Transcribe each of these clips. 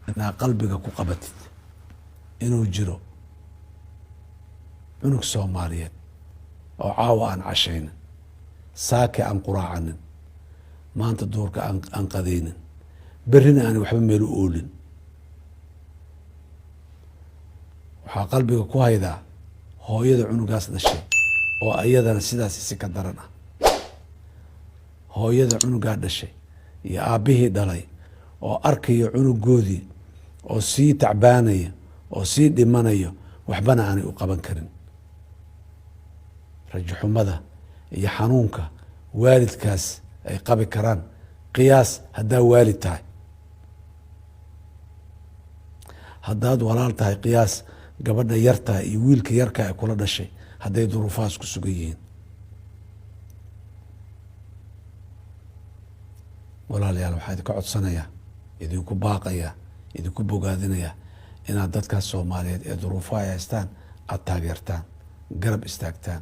inaa qalbiga ku qabatid inuu jiro cunug Soomaaliyeed oo caawa aan cashaynin, saaki aan quraacanin, maanta duurka aan qadaynin, berrina aan waxba meel u oolin. waxaa qalbiga ku haydaa hooyada cunugaas dhashay oo ayadana sidaas si ka daran ah. hooyada cunugaa dhashay iyo aabbihii dhalay oo arkaya cunugoodii oo sii tacbaanaya oo sii dhimanayo, waxbana aanay u qaban karin. rajo xumada iyo xanuunka waalidkaas ay qabi karaan qiyaas haddaa waalid tahay. haddaad walaal tahay qiyaas gabadha yartahay iyo wiilka yarka ay kula dhashay hadday duruufahaas ku sugan yihiin. walaalayaal, waxaa idinka codsanayaa, idinku baaqayaa, idinku bogaadinayaa inaad dadkaas Soomaaliyeed ee duruufaha ay haystaan aada taageertaan, garab istaagtaan,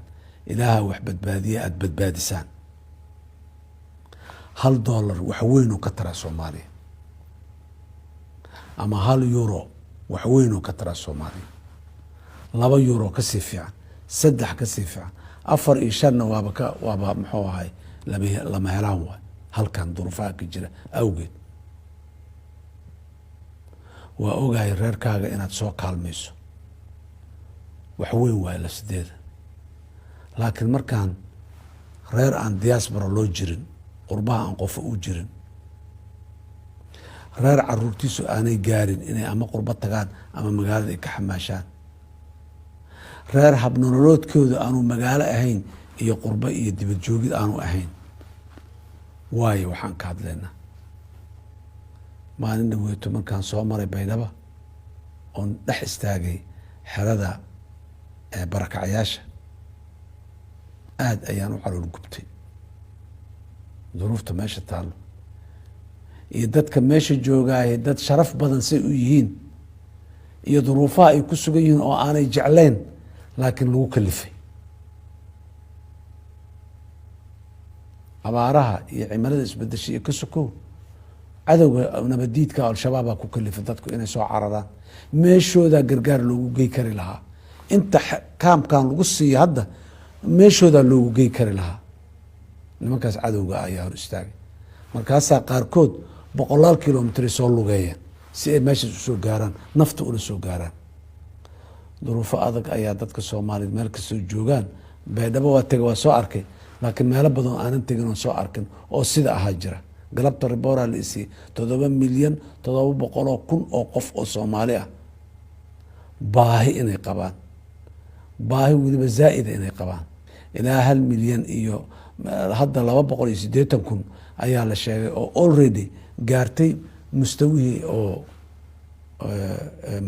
ilaaha wax badbaadiya aada badbaadisaan. $1 wax weyn oo ka tara Soomaaliya, ama €1 wax weyn oo ka tara Soomaaliya. €2 kasii fiican, 3 kasii fiican, 4 iyo 5 waaba muxuu ahay lama helaan waay halkan duruufaha ka jira awgeed. waa ogahay reerkaaga inaad soo kaalmayso, wax weyn waay lafsideeda. laakiin markaan reer aan diaspora loo jirin, qurbaha aan qofa u jirin, reer caruurtiisu aanay gaarin inay ama qurbo tagaan ama magaalada ay ka xamaashaan, reer habnololoodkooda aanu magaalo ahayn iyo qurbo iyo dibad joogid aanu ahayn, waayo waxaan ka hadlaynaa. maalin dhaweeto markaan soo maray Baydhabo oon dhex istaagay xerada barakacyaasha, aad ayaan u calool gubtay duruufta meesha taallo iyo dadka meesha joogaaye dad sharaf badan say u yihiin iyo duruufaha ay ku sugan yihiin oo aanay jeclayn laakiin lagu kalifay. abaaraha iyo cimilada isbedeshay iyo ka sokow cadowga nabadiidka al-shabaabaa ku kalifay dadku inay soo cararaan. meeshoodaa gargaar loogu gey kari lahaa, inta kaamkan lagu siiyo hadda meeshoodaa loogu gey kari lahaa. nimankaas cadowga ayaa hor istaagay, markaasaa qaarkood 100 kilomitr soo lugeeyeen si ay meeshaas usoo gaaraan, nafta ula soo gaaraan. duruufo adag ayaa dadka Soomaaliyeed meel kastoo joogaan. Baydhabo waa tegay, waa soo arkay, laakiin meelo badan oo aanan tegin oon soo arkin oo sida ahaa jira. galabta riboora la isiiyey 7,700,000 oo qof oo Soomaali ah baahi inay qabaan, baahi weliba zaa'ida inay qabaan. ilaa 1 milyan iyo hadda 280,000 ayaa la sheegay oo already gaartay mustawihii oo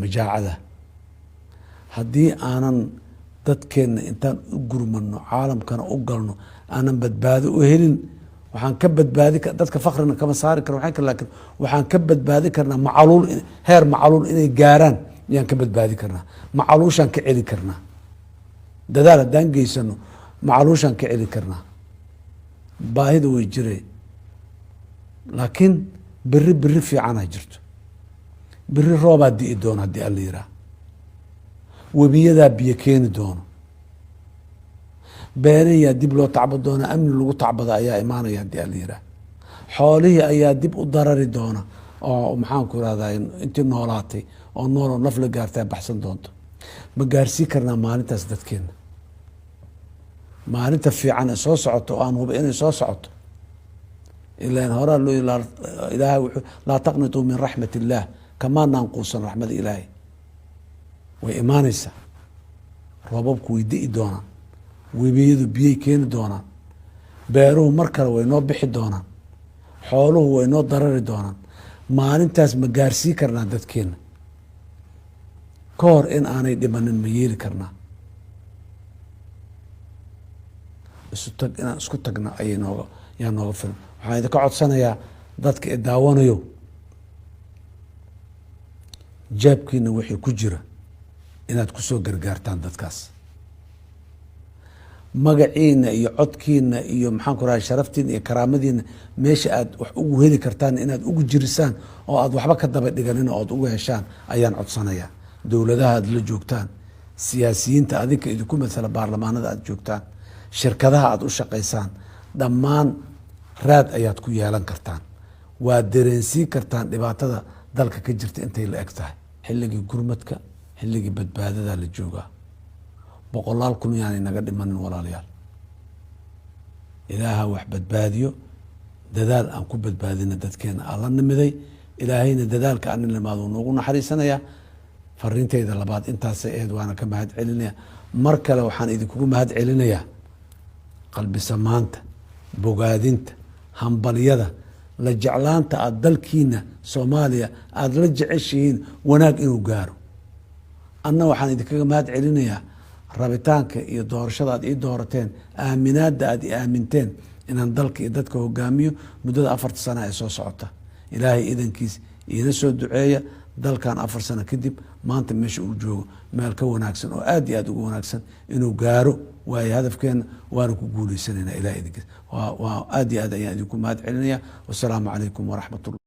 majaacada. haddii aanan dadkeenna intaan u gurmano caalamkana u galno aanan badbaado u helin, waxaan ka badbaadi dadka fakrina kama saari karna laakiin waxaan ka badbaadi karnaa macaluul, heer macaluul inay gaaraan ayaan ka badbaadi karnaa. macaluushaan ka celi karnaa, dadaal haddaan geysano macaluushaan ka celi karnaa. baahida way jireen, laakiin beri fiicanaa jirto. beri roobaa di'i doono haddii alla yiraa, webiyadaa biyo keeni doono, beerihiyaa dib loo tacbo doona, amni lagu tacbada ayaa imaanaya haddii alla yiraa. xoolihii ayaa dib u darari doona oo maxaanku irahdaa intii noolaatay oo nooloo naf la gaartaa baxsan doonto. ma gaarsii karnaa maalintaas dadkeena? maalinta fiican ee soo socoto oo aan huba inay soo socoto. ilaan horaa ilaahay wuxuu laa taqnituu min raxmat illaah, kamaa naanquusan raxmada ilaahay. way imaanaysaa, roobabku way di'i doonaan, webiyadu biyay keeni doonaan, beeruhu mar kale way noo bixi doonaan, xooluhu way noo darari doonaan. maalintaas ma gaarsii karnaa dadkeena? ka hor in aanay dhimanin ma yeeli karnaa? inaan isku tagna yaa nooga filan. waxaan idinka codsanayaa dadka i daawanayo, jaabkiina wixii ku jira inaad kusoo gargaartaan dadkaas. magaciina iyo codkiina iyo maxaan ku rahay sharaftiina iyo karaamadiina meesha aad wax ugu heli kartaan inaad ugu jirisaan oo aad waxba ka daba dhiganin oo aad ugu heshaan ayaan codsanayaa. dowladaha aad la joogtaan, siyaasiyiinta adinka idinku matala baarlamaanada aad joogtaan, shirkadaha aad u shaqaysaan, dhammaan raad ayaad ku yeelan kartaan. waad dareensiin kartaan dhibaatada dalka ka jirta intay la eg tahay. xilligii gurmadka, xilligii badbaadada la joogaa. 100,000 kun yaanay naga dhimanin walaalayaal. ilaaha wax badbaadiyo, dadaal aan ku badbaadina dadkeena aan la nimiday. ilaahayna dadaalka aan nimaado noogu naxariisanaya. fariintayda labaad intaasay ahayd, waana ka mahad celinaya. mar kale waxaan idinkugu mahad celinayaa qalbi samaanta, bogaadinta, hambalyada, la jeclaanta aad dalkiina Soomaaliya aad la jeceshihiin wanaag inuu gaaro. anna waxaan idinkaga mahad celinayaa rabitaanka iyo doorashada aad ii doorateen, aaminaada aad i aaminteen inaan dalka iyo dadka hogaamiyo muddada 4 sano ee soo socota. ilaahay idankiis iina soo duceeya dalkan 4 sano kadib maanta meesha uu joogo meel ka wanaagsan oo aad iyo aad ugu wanaagsan inuu gaaro waayo hadafkeena, waana ku guuleysanayna ilaahay idinkiis. waa aad iyo aad ayaan idinku mahad celinaya. wassalaamu calaykum waraxmatullah.